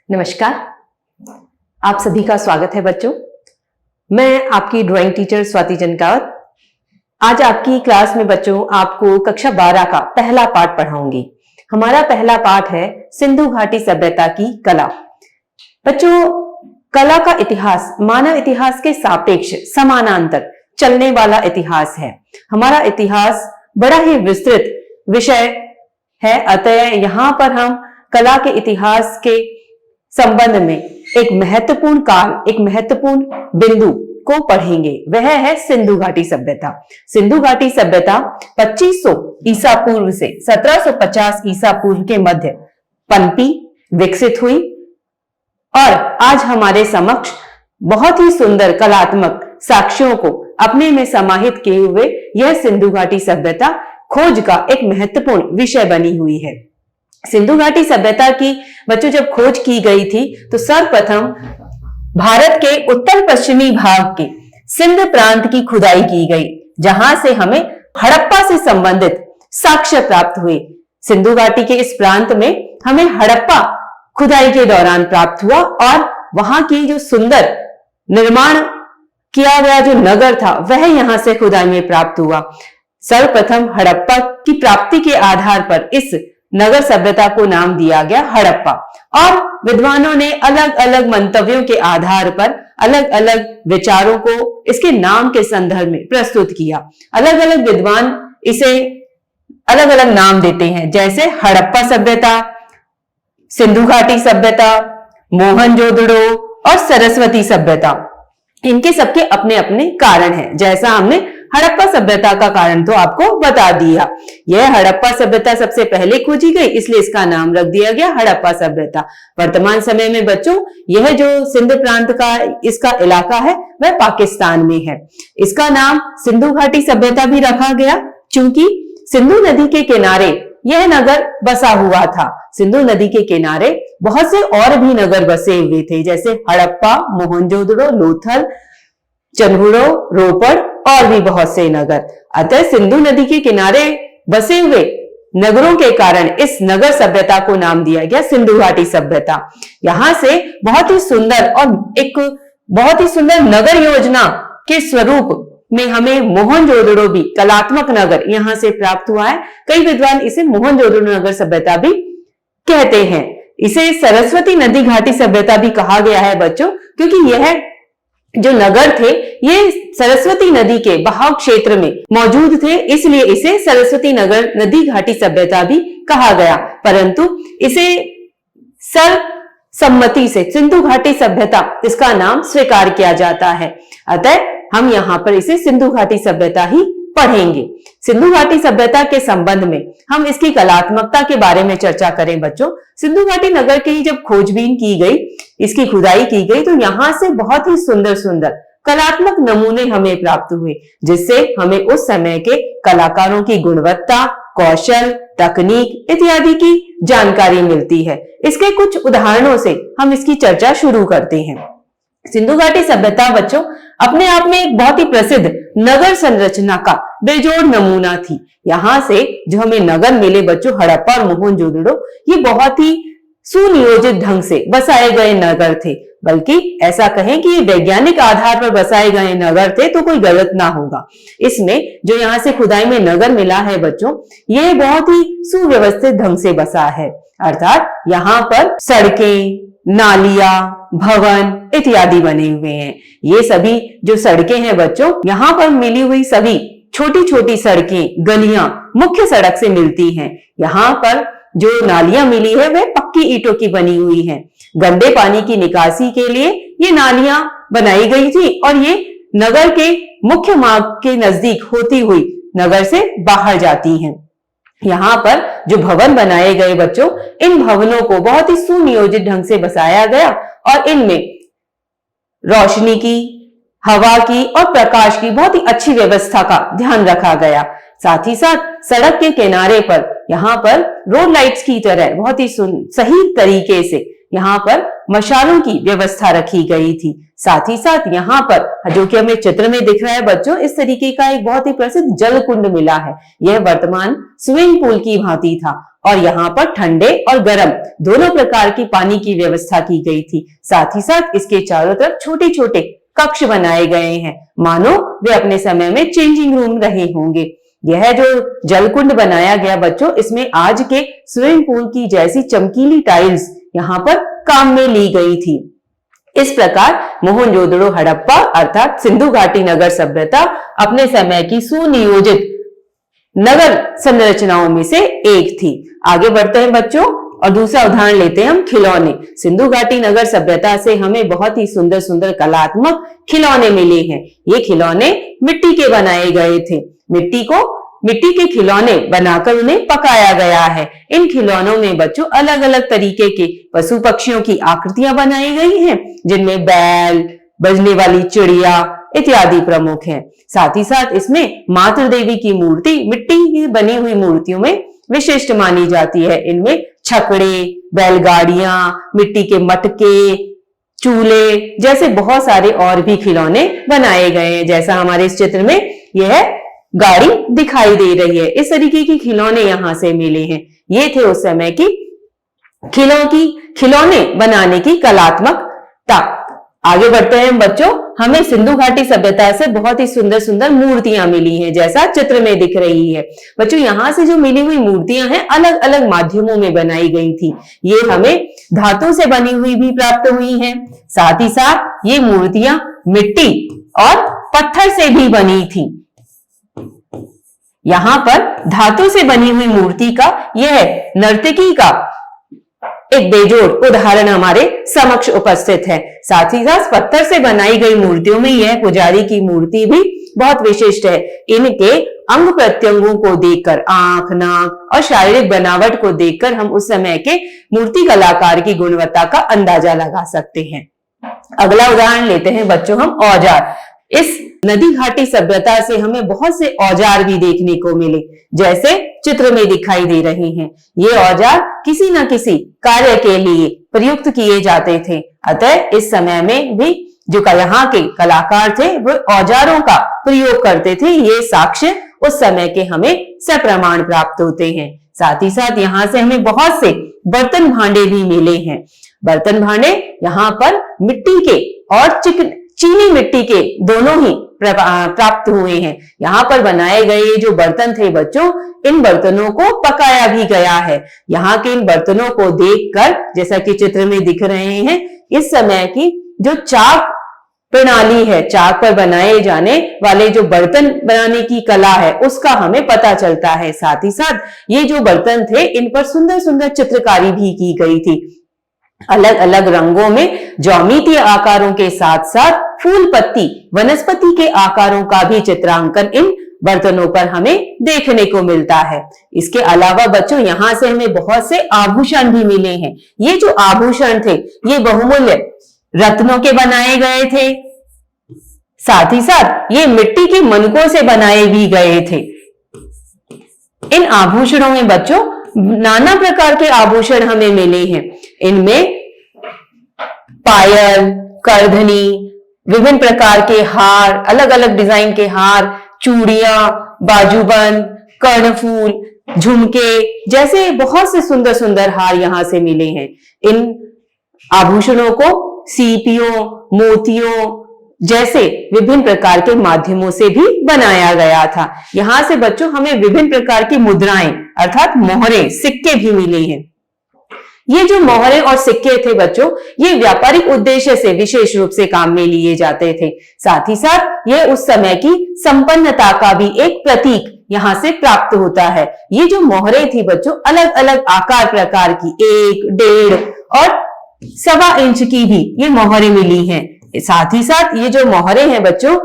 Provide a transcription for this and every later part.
नमस्कार, आप सभी का स्वागत है बच्चों। मैं आपकी ड्राइंग टीचर स्वाति चनकावत। आज आपकी क्लास में बच्चों आपको कक्षा 12 का पहला पाठ पढ़ाऊंगी। हमारा पहला पाठ है सिंधु घाटी सभ्यता की कला। बच्चों, कला का इतिहास मानव इतिहास के सापेक्ष समानांतर चलने वाला इतिहास है। हमारा इतिहास बड़ा ही विस्तृत विषय है, अतः यहाँ पर हम कला के इतिहास के संबंध में एक महत्वपूर्ण काल, एक महत्वपूर्ण बिंदु को पढ़ेंगे। वह है सिंधु घाटी सभ्यता। सिंधु घाटी सभ्यता 2500 ईसा पूर्व से 1750 ईसा पूर्व के मध्य पनपी, विकसित हुई और आज हमारे समक्ष बहुत ही सुंदर कलात्मक साक्ष्यों को अपने में समाहित किए हुए यह सिंधु घाटी सभ्यता खोज का एक महत्वपूर्ण विषय बनी हुई है। सिंधु घाटी सभ्यता की बच्चों जब खोज की गई थी तो सर्वप्रथम भारत के उत्तर पश्चिमी भाग के सिंध प्रांत की खुदाई की गई, जहां से हमें हड़प्पा से संबंधित साक्ष्य प्राप्त हुए। सिंधु घाटी के इस प्रांत में हमें हड़प्पा खुदाई के दौरान प्राप्त हुआ और वहां की जो सुंदर निर्माण किया गया जो नगर था वह यहां से खुदाई में प्राप्त हुआ। सर्वप्रथम हड़प्पा की प्राप्ति के आधार पर इस नगर सभ्यता को नाम दिया गया हड़प्पा और विद्वानों ने अलग अलग मंतव्यों के आधार पर अलग अलग विचारों को इसके नाम के संदर्भ में प्रस्तुत किया। अलग अलग विद्वान इसे अलग अलग नाम देते हैं, जैसे हड़प्पा सभ्यता, सिंधु घाटी सभ्यता, मोहनजोदड़ो और सरस्वती सभ्यता। इनके सबके अपने अपने कारण हैं। जैसा हमने हड़प्पा सभ्यता का कारण तो आपको बता दिया। यह हड़प्पा सभ्यता सबसे पहले खोजी गई, इसलिए इसका नाम रख दिया गया हड़प्पा सभ्यता। वर्तमान समय में बच्चों यह जो सिंध प्रांत का इसका इलाका है वह पाकिस्तान में है। इसका नाम सिंधु घाटी सभ्यता भी रखा गया क्योंकि सिंधु नदी के किनारे यह नगर बसा हुआ था। सिंधु नदी के किनारे बहुत से और भी नगर बसे हुए थे, जैसे हड़प्पा, मोहनजोदड़ो, लोथल, चन्हुड़ो, रोपड़ और भी बहुत से नगर। अतः सिंधु नदी के किनारे बसे हुए नगरों के कारण इस नगर सभ्यता को नाम दिया गया सिंधु घाटी सभ्यता। यहां से बहुत ही सुंदर और एक बहुत ही सुंदर नगर योजना के स्वरूप में हमें मोहनजोदड़ो भी कलात्मक नगर यहां से प्राप्त हुआ है। कई विद्वान इसे मोहनजोदड़ो नगर सभ्यता भी कहते हैं। इसे सरस्वती नदी घाटी सभ्यता भी कहा गया है बच्चों, क्योंकि यह जो नगर थे ये सरस्वती नदी के बहाव क्षेत्र में मौजूद थे, इसलिए इसे सरस्वती नगर नदी घाटी सभ्यता भी कहा गया। परंतु इसे सर्वसम्मति से सिंधु घाटी सभ्यता इसका नाम स्वीकार किया जाता है। अतः हम यहाँ पर इसे सिंधु घाटी सभ्यता ही पढ़ेंगे। सिंधु घाटी सभ्यता के संबंध में हम इसकी कलात्मकता के बारे में चर्चा करें बच्चों। सिंधु घाटी नगर की जब खोजबीन की गई, इसकी खुदाई की गई, तो यहाँ से बहुत ही सुंदर सुंदर कलात्मक नमूने हमें प्राप्त हुए, जिससे हमें उस समय के कलाकारों की गुणवत्ता, कौशल, तकनीक इत्यादि की जानकारी मिलती है। इसके कुछ उदाहरणों से हम इसकी चर्चा शुरू करते हैं। सिंधु घाटी सभ्यता बच्चों अपने आप में एक बहुत ही प्रसिद्ध नगर संरचना का बेजोड़ नमूना थी। यहाँ से जो हमें नगर मिले बच्चों हड़प्पा और मोहनजोदड़ो, ये बहुत ही सुनियोजित ढंग से बसाए गए नगर थे। बल्कि ऐसा कहें कि ये वैज्ञानिक आधार पर बसाए गए नगर थे तो कोई गलत ना होगा। इसमें जो यहाँ से खुदाई में नगर मिला है बच्चों, ये बहुत ही सुव्यवस्थित ढंग से बसा है। अर्थात यहाँ पर सड़कें, नालियां, भवन इत्यादि बने हुए हैं। ये सभी जो सड़कें हैं बच्चों, यहाँ पर मिली हुई सभी छोटी छोटी सड़कें, गलियां मुख्य सड़क से मिलती हैं। यहाँ पर जो नालियां मिली है वह पक्की ईंटों की बनी हुई हैं। गंदे पानी की निकासी के लिए ये नालियां बनाई गई थी और ये नगर के मुख्य मार्ग के नजदीक होती हुई नगर से बाहर जाती हैं। यहाँ पर जो भवन बनाए गए बच्चों, इन भवनों को बहुत ही सुनियोजित ढंग से बसाया गया और इनमें रोशनी की, हवा की और प्रकाश की बहुत ही अच्छी व्यवस्था का ध्यान रखा गया। साथ ही साथ सड़क के किनारे पर यहाँ पर रोड लाइट्स की तरह बहुत ही सही तरीके से यहाँ पर मशालों की व्यवस्था रखी गई थी। साथ ही साथ यहाँ पर जो कि हमें चित्र में दिख रहा है बच्चों, इस तरीके का एक बहुत ही प्रसिद्ध जल कुंड मिला है। यह वर्तमान स्विमिंग पूल की भांति था और यहाँ पर ठंडे और गर्म दोनों प्रकार की पानी की व्यवस्था की गई थी। साथ ही साथ इसके चारों तरफ छोटे छोटे कक्ष बनाए गए हैं, मानो वे अपने समय में चेंजिंग रूम रहे होंगे। यह जो जलकुंड बनाया गया बच्चों, इसमें आज के स्विमिंग पूल की जैसी चमकीली टाइल्स यहाँ पर काम में ली गई थी। इस प्रकार मोहनजोदड़ो हड़प्पा अर्थात सिंधु घाटी नगर सभ्यता अपने समय की सुनियोजित नगर संरचनाओं में से एक थी। आगे बढ़ते हैं बच्चों और दूसरा उदाहरण लेते हैं हम खिलौने। सिंधु घाटी नगर सभ्यता से हमें बहुत ही सुंदर सुंदर कलात्मक खिलौने मिले हैं। ये खिलौने मिट्टी के बनाए गए थे। मिट्टी के खिलौने बनाकर उन्हें पकाया गया है। इन खिलौनों में बच्चों अलग अलग तरीके के पशु पक्षियों की आकृतियां बनाई गई हैं, जिनमें बैल, बजने वाली चिड़िया इत्यादि प्रमुख हैं। साथ ही साथ इसमें मातृ देवी की मूर्ति मिट्टी की बनी हुई मूर्तियों में विशिष्ट मानी जाती है। इनमें छकड़े, बैलगाड़ियां, मिट्टी के मटके, चूल्हे जैसे बहुत सारे और भी खिलौने बनाए गए हैं। जैसा हमारे इस चित्र में यह गाड़ी दिखाई दे रही है, इस तरीके के खिलौने यहां से मिले हैं। ये थे उस समय की खिलौने बनाने की कलात्मकता। आगे बढ़ते हैं बच्चों, हमें सिंधु घाटी सभ्यता से बहुत ही सुंदर सुंदर मूर्तियां मिली हैं, जैसा चित्र में दिख रही है। बच्चों यहाँ से जो मिली हुई मूर्तियां हैं अलग अलग माध्यमों में बनाई गई थी। ये हमें धातु से बनी हुई भी प्राप्त हुई हैं। साथ ही साथ ये मूर्तियां मिट्टी और पत्थर से भी बनी थी। यहाँ पर धातु से बनी हुई मूर्ति का यह नर्तकी का एक बेजोड़ उदाहरण हमारे समक्ष उपस्थित है। साथ ही साथ पत्थर से बनाई गई मूर्तियों में यह पुजारी की मूर्ति भी बहुत विशिष्ट है। इनके अंग प्रत्यंगों को देखकर, आंख, नाक और शारीरिक बनावट को देखकर हम उस समय के मूर्ति कलाकार की गुणवत्ता का अंदाजा लगा सकते हैं। अगला उदाहरण लेते हैं बच्चों हम औजार। इस नदी घाटी सभ्यता से हमें बहुत से औजार भी देखने को मिले, जैसे चित्र में दिखाई दे रहे हैं। ये औजार किसी न किसी कार्य के लिए प्रयुक्त किए जाते थे। अतः इस समय में भी जो यहाँ के कलाकार थे वो औजारों का प्रयोग करते थे। ये साक्ष्य उस समय के हमें सप्रमाण प्राप्त होते हैं। साथ ही साथ यहाँ से हमें बहुत से बर्तन भांडे भी मिले हैं। बर्तन भांडे यहाँ पर मिट्टी के और चीनी मिट्टी के दोनों ही प्राप्त हुए हैं। यहाँ पर बनाए गए जो बर्तन थे बच्चों, इन बर्तनों को पकाया भी गया है। यहाँ के इन बर्तनों को देखकर, जैसा कि चित्र में दिख रहे हैं, इस समय की जो चाक प्रणाली है, चाक पर बनाए जाने वाले जो बर्तन बनाने की कला है, उसका हमें पता चलता है। साथ ही साथ ये जो बर्तन थे, इन पर सुंदर सुंदर चित्रकारी भी की गई थी। अलग अलग रंगों में ज्यामितीय आकारों के साथ साथ फूल पत्ती वनस्पति के आकारों का भी चित्रांकन इन बर्तनों पर हमें देखने को मिलता है। इसके अलावा बच्चों यहाँ से हमें बहुत से आभूषण भी मिले हैं। ये जो आभूषण थे ये बहुमूल्य रत्नों के बनाए गए थे। साथ ही साथ ये मिट्टी के मनकों से बनाए भी गए थे। इन आभूषणों में बच्चों नाना प्रकार के आभूषण हमें मिले हैं। इनमें पायल, करधनी, विभिन्न प्रकार के हार, अलग अलग डिजाइन के हार, चूड़ियां, बाजूबंद, कर्णफूल, झुमके जैसे बहुत से सुंदर सुंदर हार यहां से मिले हैं। इन आभूषणों को सीपियों, मोतियों जैसे विभिन्न प्रकार के माध्यमों से भी बनाया गया था। यहां से बच्चों हमें विभिन्न प्रकार की मुद्राएं अर्थात मोहरे, सिक्के भी मिले हैं। ये जो मोहरे और सिक्के थे बच्चों, ये व्यापारिक उद्देश्य से विशेष रूप से काम में लिए जाते थे। साथ ही साथ ये उस समय की संपन्नता का भी एक प्रतीक यहां से प्राप्त होता है। ये जो मोहरे थी बच्चों, अलग अलग आकार प्रकार की, 1, 1.5 और 1.25 इंच की भी ये मोहरे मिली हैं। साथ ही साथ ये जो मोहरे हैं बच्चों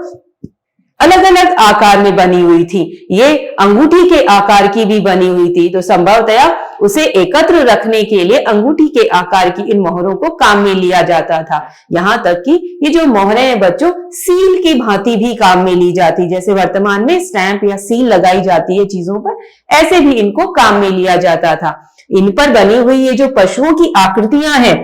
अलग अलग आकार में बनी हुई थी। ये अंगूठी के आकार की भी बनी हुई थी, तो संभवतया उसे एकत्र रखने के लिए अंगूठी के आकार की इन मोहरों को काम में लिया जाता था। यहां तक कि ये जो मोहरे हैं बच्चों सील की भांति भी काम में ली जाती, जैसे वर्तमान में स्टैंप या सील लगाई जाती है चीजों पर, ऐसे भी इनको काम में लिया जाता था। इन पर बनी हुई ये जो पशुओं की आकृतियां हैं,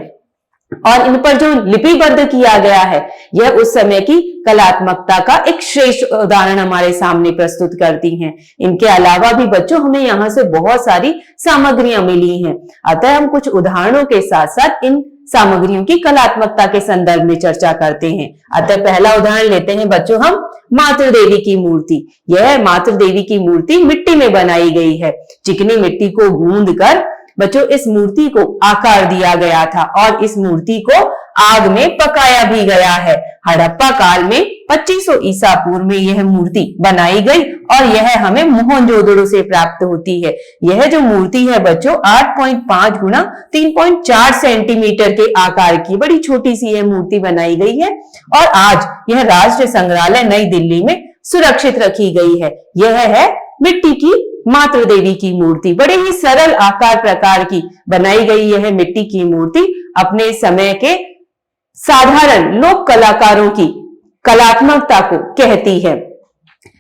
और इन पर जो लिपिबद्ध किया गया है यह उस समय की कलात्मकता का एक श्रेष्ठ उदाहरण हमारे सामने प्रस्तुत करती हैं। इनके अलावा भी बच्चों हमें यहाँ से बहुत सारी सामग्रियां मिली हैं, अतः हम कुछ उदाहरणों के साथ साथ इन सामग्रियों की कलात्मकता के संदर्भ में चर्चा करते हैं। अतः पहला उदाहरण लेते हैं बच्चों हम मातृ देवी की मूर्ति। यह मातृ देवी की मूर्ति मिट्टी में बनाई गई है। चिकनी मिट्टी को गूंद कर बच्चों इस मूर्ति को आकार दिया गया था और इस मूर्ति को आग में पकाया भी गया है। हड़प्पा काल में 2500 ईसा पूर्व में यह मूर्ति बनाई गई और यह हमें मोहनजोदड़ो से प्राप्त होती है। यह जो मूर्ति है बच्चों 8.5 गुना 3.4 सेंटीमीटर के आकार की बड़ी छोटी सी यह मूर्ति बनाई गई है और आज यह राष्ट्रीय संग्रहालय नई दिल्ली में सुरक्षित रखी गई है। यह है मिट्टी की मातृ देवी की मूर्ति। बड़े ही सरल आकार प्रकार की बनाई गई यह मिट्टी की मूर्ति अपने समय के साधारण लोक कलाकारों की कलात्मकता को कहती है।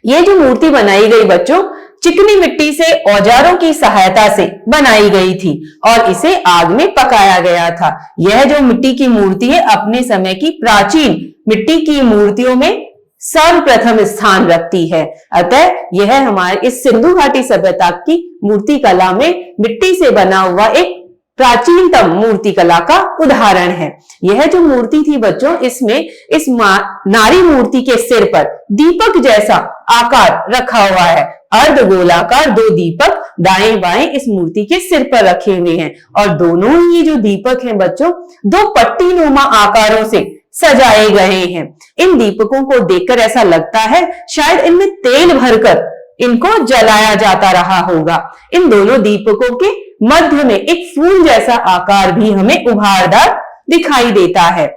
यह जो मूर्ति बनाई गई बच्चों चिकनी मिट्टी से औजारों की सहायता से बनाई गई थी और इसे आग में पकाया गया था। यह जो मिट्टी की मूर्ति है अपने समय की प्राचीन मिट्टी की मूर्तियों में सर्वप्रथम स्थान रखती है। अतः यह हमारे इस सिंधु घाटी सभ्यता की मूर्ति कला में मिट्टी से बना हुआ एक प्राचीनतम मूर्ति कला का उदाहरण है। यह जो मूर्ति थी बच्चों इसमें इस नारी मूर्ति के सिर पर दीपक जैसा आकार रखा हुआ है। अर्ध गोलाकार 2 दीपक दाएं बाएं इस मूर्ति के सिर पर रखे हुए हैं और दोनों ही जो दीपक हैं बच्चों 2 पट्टीनुमा आकारों से सजाए गए हैं। इन दीपकों को देखकर ऐसा लगता है शायद इनमें तेल भरकर इनको जलाया जाता रहा होगा। इन दोनों दीपकों के मध्य में एक फूल जैसा आकार भी हमें उभारदार दिखाई देता है।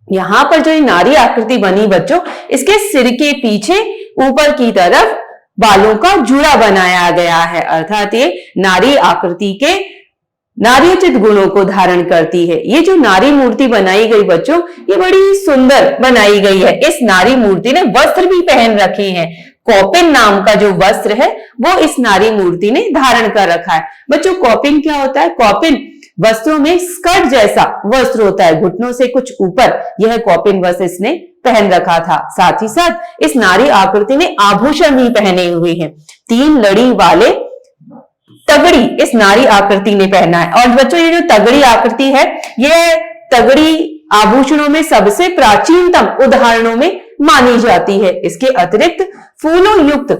यहाँ पर जो नारी आकृति बनी बच्चों इसके सिर के पीछे ऊपर की तरफ बालों का जूड़ा बनाया गया है, अर्थात ये नारी आकृति के नारीयोचित गुणों को धारण करती है। ये जो नारी मूर्ति बनाई गई बच्चों ये बड़ी सुंदर बनाई गई है। इस नारी मूर्ति ने वस्त्र भी पहन रखे हैं। कौपिन नाम का जो वस्त्र है वो इस नारी मूर्ति ने धारण कर रखा है। बच्चों कौपिन क्या होता है? कौपिन वस्त्रों में स्कर्ट जैसा वस्त्र होता है, घुटनों से कुछ ऊपर यह कौपिन वस्त्र इसने पहन रखा था। साथ ही साथ इस नारी आकृति ने आभूषण भी पहने हुए हैं। 3 लड़ी वाले तगड़ी इस नारी आकृति ने पहना है और बच्चों ये जो तगड़ी आकृति है यह तगड़ी आभूषणों में सबसे प्राचीनतम उदाहरणों में मानी जाती है। इसके अतिरिक्त फूलों युक्त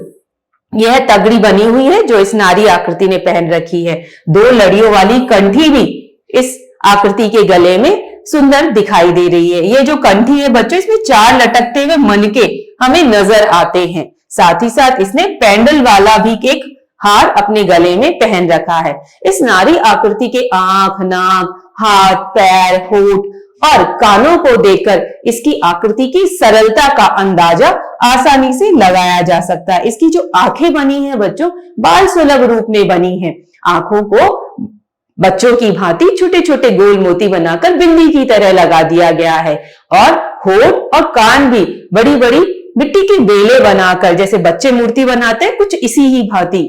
यह तगड़ी बनी हुई है जो इस नारी आकृति ने पहन रखी है। 2 लड़ियों वाली कंठी भी इस आकृति के गले में सुंदर दिखाई दे रही है। ये जो कंठी है बच्चों इसमें 4 लटकते हुए मनके हमें नजर आते हैं। साथ ही साथ इसने पेंडल वाला भी एक हार अपने गले में पहन रखा है। इस नारी आकृति के आंख, नाक, हाथ, पैर, होठ और कानों को देखकर इसकी आकृति की सरलता का अंदाजा आसानी से लगाया जा सकता है। इसकी जो आंखें बनी हैं बच्चों बाल सुलभ रूप में बनी हैं। आंखों को बच्चों की भांति छोटे छोटे गोल मोती बनाकर बिंदी की तरह लगा दिया गया है और होठ और कान भी बड़ी बड़ी मिट्टी की बेले बनाकर जैसे बच्चे मूर्ति बनाते हैं कुछ इसी ही भांति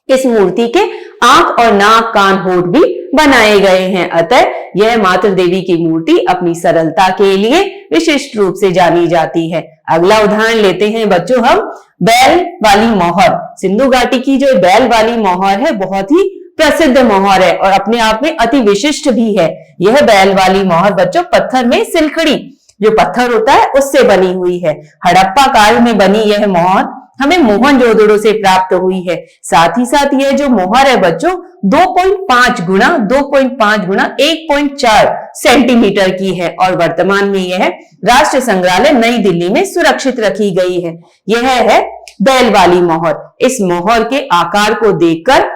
इस मूर्ति के आंख और नाक, कान, होठ भी बनाए गए हैं। अतः यह मातृ देवी की मूर्ति अपनी सरलता के लिए विशिष्ट रूप से जानी जाती है। अगला उदाहरण लेते हैं बच्चों हम बैल वाली मोहर। सिंधु घाटी की जो बैल वाली मोहर है बहुत ही प्रसिद्ध मोहर है और अपने आप में अति विशिष्ट भी है। यह बैल वाली मोहर बच्चों पत्थर में सिलखड़ी जो पत्थर होता है उससे बनी हुई है। हड़प्पा काल में बनी यह मोहर हमें मोहनजोदड़ो से प्राप्त हुई है। साथ ही साथ यह जो मोहर है बच्चों 2.5 गुना 1.4 सेंटीमीटर की है और वर्तमान में यह राष्ट्रीय संग्रहालय नई दिल्ली में सुरक्षित रखी गई है। यह है बैल वाली मोहर। इस मोहर के आकार को देखकर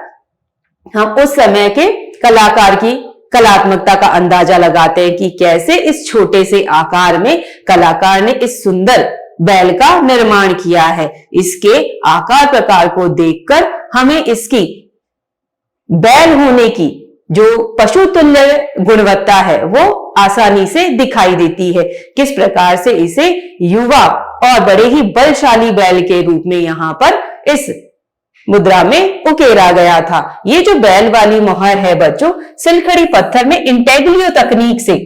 हम उस समय के कलाकार की कलात्मकता का अंदाजा लगाते हैं कि कैसे इस छोटे से आकार में कलाकार ने इस सुंदर बैल का निर्माण किया है। इसके आकार प्रकार को देखकर हमें इसकी बैल होने की जो पशु तुल्य गुणवत्ता है वो आसानी से दिखाई देती है। किस प्रकार से इसे युवा और बड़े ही बलशाली बैल के रूप में यहाँ पर इस मुद्रा में उकेरा गया था। ये जो बैल वाली मोहर है बच्चों सिलखड़ी पत्थर में इंटेग्लियो तकनीक से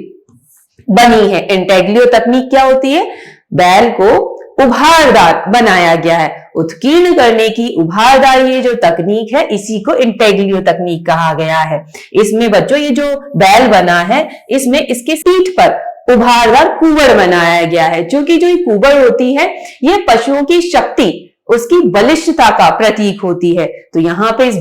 बनी है। इंटेग्लियो तकनीक क्या होती है? बैल को उभारदार बनाया गया है। उत्कीर्ण करने की उभारदार ये जो तकनीक है, इसी को इंटेग्लियो तकनीक कहा गया है। इसमें बच्चों ये जो बैल बना है, इसमें इसके पीठ पर उभारदार कुबड़ बनाया गया है। क्योंकि जो ये कुबड़ होती है, ये पशुओं की शक्ति, उसकी बलिष्ठता का प्रतीक होती है। तो यहाँ पे इस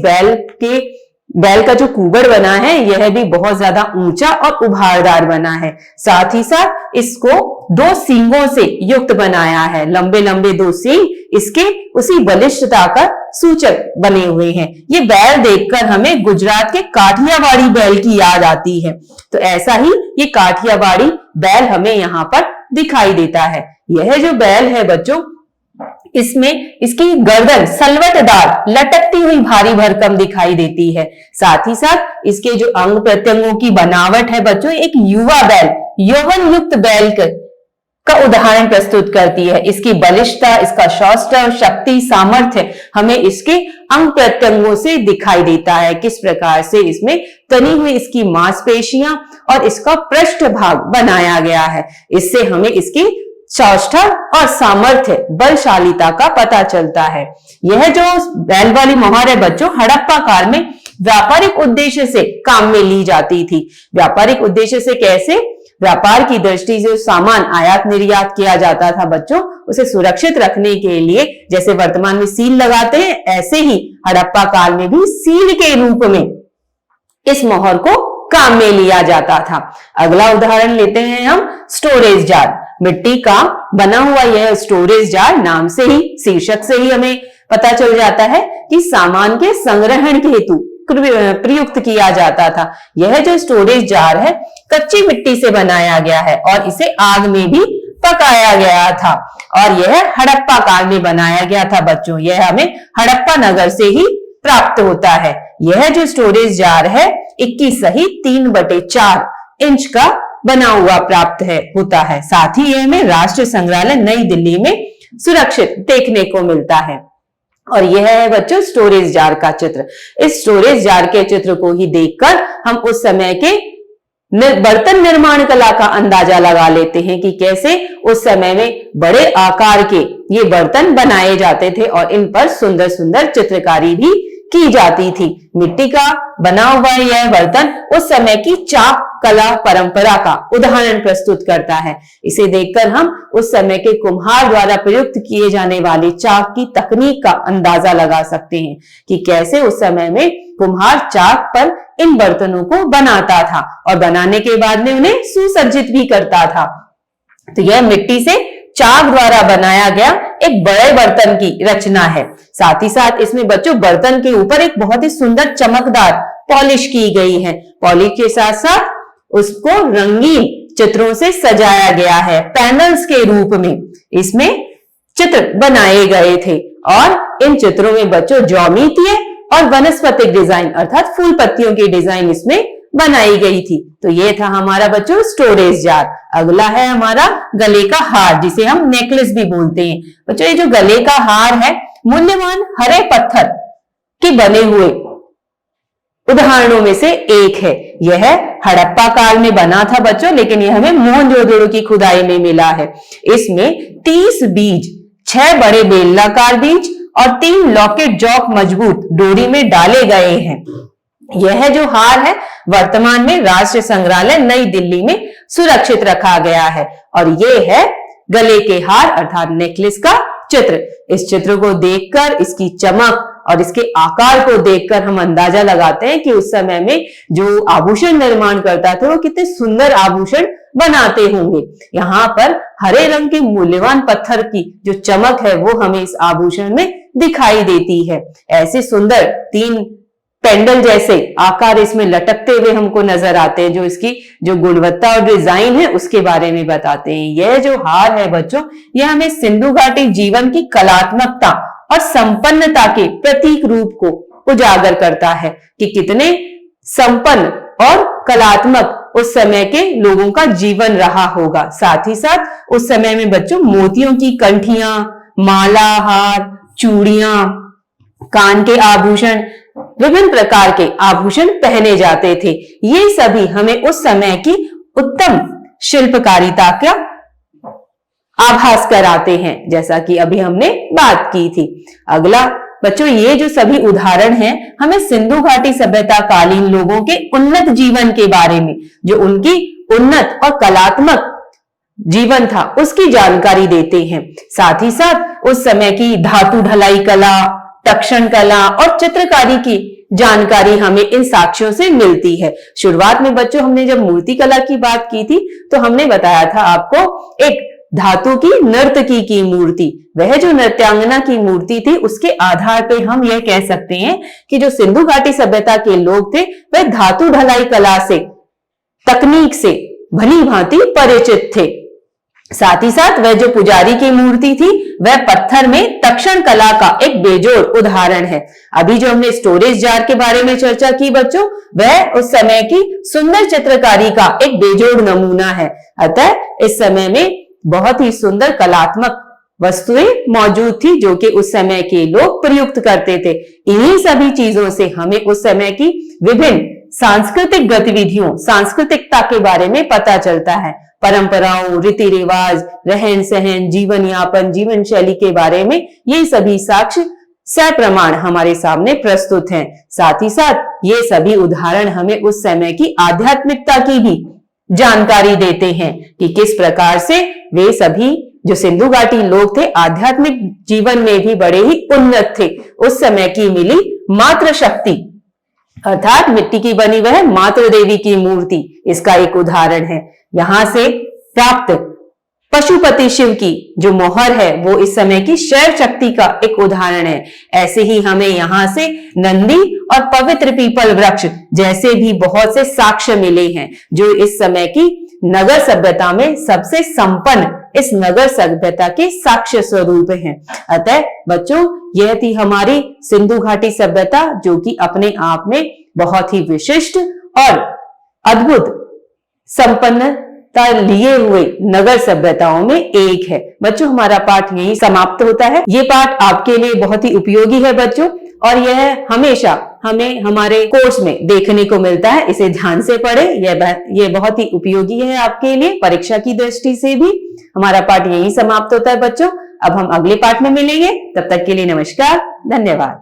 बैल का जो कुबड़ बना है, यह भी बहुत ज्यादा ऊंचा और उभारदार बना है। साथ ही साथ इसको 2 सींगों से युक्त बनाया है। लंबे लंबे 2 सींग इसके उसी बलिष्ठता का सूचक बने हुए हैं। ये बैल देखकर हमें गुजरात के काठियावाड़ी बैल की याद आती है। तो ऐसा ही ये काठियावाड़ी बैल हमें यहाँ पर दिखाई देता है। यह जो बैल है बच्चों, इसमें इसकी गर्दन सलवटदार लटकती हुई भारी भरकम दिखाई देती है। साथ ही साथ इसके जो अंग प्रत्यंगों की बनावट है बच्चों, एक युवा बैल, यौवन युक्त बैल का उदाहरण प्रस्तुत करती है। इसकी बलिष्ठता, इसका शौष्ठव, शक्ति, सामर्थ्य हमें इसके अंग प्रत्यंगों से दिखाई देता है। किस प्रकार से इसमें तनी हुई इसकी मांसपेशियां और इसका पृष्ठ भाग बनाया गया है। इससे हमें इसकी शौष्ठव और सामर्थ्य, बलशालिता का पता चलता है। यह जो बैल वाली मोहर है बच्चों, हड़प्पा काल में व्यापारिक उद्देश्य से काम में ली जाती थी। व्यापारिक उद्देश्य से कैसे? व्यापार की दृष्टि से सामान आयात निर्यात किया जाता था बच्चों, उसे सुरक्षित रखने के लिए, जैसे वर्तमान में सील लगाते हैं, ऐसे ही हड़प्पा काल में भी सील के रूप में इस मोहर को काम में लिया जाता था। अगला उदाहरण लेते हैं हम, स्टोरेज जार। मिट्टी का बना हुआ यह स्टोरेज जार, नाम से ही, शीर्षक से ही हमें पता चल जाता है कि सामान के संग्रहण के हेतु प्रयुक्त किया जाता था। यह जो स्टोरेज जार है, कच्ची मिट्टी से बनाया गया है और इसे आग में भी पकाया गया था और यह हड़प्पा काल में बनाया गया था बच्चों। यह हमें हड़प्पा नगर से ही प्राप्त होता है। यह जो स्टोरेज जार है, 21 सही 3/4 इंच का बना हुआ प्राप्त होता है। साथ ही यह हमें राष्ट्रीय संग्रहालय नई दिल्ली में सुरक्षित देखने को मिलता है। और यह है बच्चों स्टोरेज जार का चित्र। इस स्टोरेज जार के चित्र को ही देखकर हम उस समय के बर्तन निर्माण कला का अंदाजा लगा लेते हैं कि कैसे उस समय में बड़े आकार के ये बर्तन बनाए जाते थे और इन पर सुंदर सुंदर चित्रकारी भी की जाती थी। मिट्टी का बना हुआ यह बर्तन उस समय की चाक कला परंपरा का उदाहरण प्रस्तुत करता है। इसे देखकर हम उस समय के कुम्हार द्वारा प्रयुक्त किए जाने वाले चाक की तकनीक का अंदाजा लगा सकते हैं कि कैसे उस समय में कुम्हार चाक पर इन बर्तनों को बनाता था और बनाने के बाद में उन्हें सुसज्जित भी करता था। तो यह मिट्टी से चाक द्वारा बनाया गया एक बड़े बर्तन की रचना है। साथ ही साथ इसमें बच्चों बर्तन के ऊपर एक बहुत ही सुंदर चमकदार पॉलिश की गई है। पॉलिश के साथ साथ उसको रंगीन चित्रों से सजाया गया है। पैनल्स के रूप में इसमें चित्र बनाए गए थे और इन चित्रों में बच्चों ज्योमेट्रीय और वनस्पतिक डिजाइन अर्थात फूल पत्तियों की डिजाइन इसमें बनाई गई थी। तो ये था हमारा बच्चों स्टोरेज जार। अगला है हमारा गले का हार, जिसे हम नेकलेस भी बोलते हैं। बच्चों ये जो गले का हार है, मूल्यवान हरे पत्थर के बने हुए उदाहरणों में से एक है। यह हड़प्पा काल में बना था बच्चों, लेकिन यह हमें मोहनजोदड़ो की खुदाई में मिला है। इसमें 30 बीज, 6 बड़े बेलनाकार बीज और 3 लॉकेट जॉक मजबूत डोरी में डाले गए हैं। यह जो हार है वर्तमान में राष्ट्रीय संग्रहालय नई दिल्ली में सुरक्षित रखा गया है और यह है गले के हार अर्थात नेकलेस का चित्र। इस चित्र को देखकर, इसकी चमक और इसके आकार को देखकर हम अंदाजा लगाते हैं कि उस समय में जो आभूषण निर्माण करता थे वो कितने सुंदर आभूषण बनाते होंगे। यहाँ पर हरे रंग के मूल्यवान पत्थर की जो चमक है वो हमें इस आभूषण में दिखाई देती है। ऐसे सुंदर 3 पेंडल जैसे आकार इसमें लटकते हुए हमको नजर आते हैं, जो इसकी जो गुणवत्ता और डिजाइन है उसके बारे में बताते हैं। यह जो हार है बच्चों, यह हमें सिंधु घाटी जीवन की कलात्मकता और संपन्नता के प्रतीक रूप को उजागर करता है कि कितने संपन्न और कलात्मक उस समय के लोगों का जीवन रहा होगा। साथ ही साथ उस समय में बच्चों मोतियों की कंठियां, माला, हार, चूड़ियां, कान के आभूषण, विभिन्न प्रकार के आभूषण पहने जाते थे। ये सभी हमें उस समय की उत्तम शिल्पकारिता का आभास कराते हैं, जैसा कि अभी हमने बात की थी। अगला बच्चों, ये जो सभी उदाहरण हैं हमें सिंधु घाटी सभ्यता कालीन लोगों के उन्नत जीवन के बारे में, जो उनकी उन्नत और कलात्मक जीवन था उसकी जानकारी देते हैं। साथ ही साथ उस समय की धातु ढलाई कला, तक्षण कला और चित्रकारी की जानकारी हमें इन साक्ष्यों से मिलती है। शुरुआत में बच्चों हमने जब मूर्ति कला की बात की थी तो हमने बताया था आपको एक धातु की नर्तकी की मूर्ति, वह जो नृत्यांगना की मूर्ति थी उसके आधार पे हम यह कह सकते हैं कि जो सिंधु घाटी सभ्यता के लोग थे वह धातु ढलाई कला से, तकनीक से भली भांति परिचित थे। साथ ही साथ वह जो पुजारी की मूर्ति थी वह पत्थर में तक्षण कला का एक बेजोड़ उदाहरण है। अभी जो हमने स्टोरेज जार के बारे में चर्चा की बच्चों, वह उस समय की सुंदर चित्रकारी का एक बेजोड़ नमूना है। अतः इस समय में बहुत ही सुंदर कलात्मक वस्तुएं मौजूद थी जो कि उस समय के लोग प्रयुक्त करते थे। इन्हीं सभी चीजों से हमें उस समय की विभिन्न सांस्कृतिक गतिविधियों, सांस्कृतिकता के बारे में पता चलता है। परंपराओं, रीति रिवाज, रहन सहन, जीवन यापन, जीवन शैली के बारे में ये सभी साक्ष्य सप्रमाण हमारे सामने प्रस्तुत हैं। साथ ही साथ ये सभी उदाहरण हमें उस समय की आध्यात्मिकता की भी जानकारी देते हैं कि किस प्रकार से वे सभी जो सिंधु घाटी लोग थे आध्यात्मिक जीवन में भी बड़े ही उन्नत थे। उस समय की मिली मातृ शक्ति अर्थात मिट्टी की बनी वह मातृ देवी की मूर्ति इसका एक उदाहरण है। यहां से प्राप्त पशुपति शिव की जो मोहर है वो इस समय की शैव शक्ति का एक उदाहरण है। ऐसे ही हमें यहाँ से नंदी और पवित्र पीपल वृक्ष जैसे भी बहुत से साक्ष्य मिले हैं जो इस समय की नगर सभ्यता में सबसे संपन्न इस नगर सभ्यता के साक्ष्य स्वरूप हैं। अतः बच्चों, यह थी हमारी सिंधु घाटी सभ्यता जो कि अपने आप में बहुत ही विशिष्ट और अद्भुत संपन्नता लिए हुए नगर सभ्यताओं में एक है। बच्चों, हमारा पाठ यही समाप्त होता है। ये पाठ आपके लिए बहुत ही उपयोगी है बच्चों, और यह हमेशा हमें हमारे कोर्स में देखने को मिलता है। इसे ध्यान से पढ़ें, यह बहुत ही उपयोगी है आपके लिए परीक्षा की दृष्टि से भी। हमारा पाठ यही समाप्त होता है बच्चों। अब हम अगले पाठ में मिलेंगे, तब तक के लिए नमस्कार, धन्यवाद।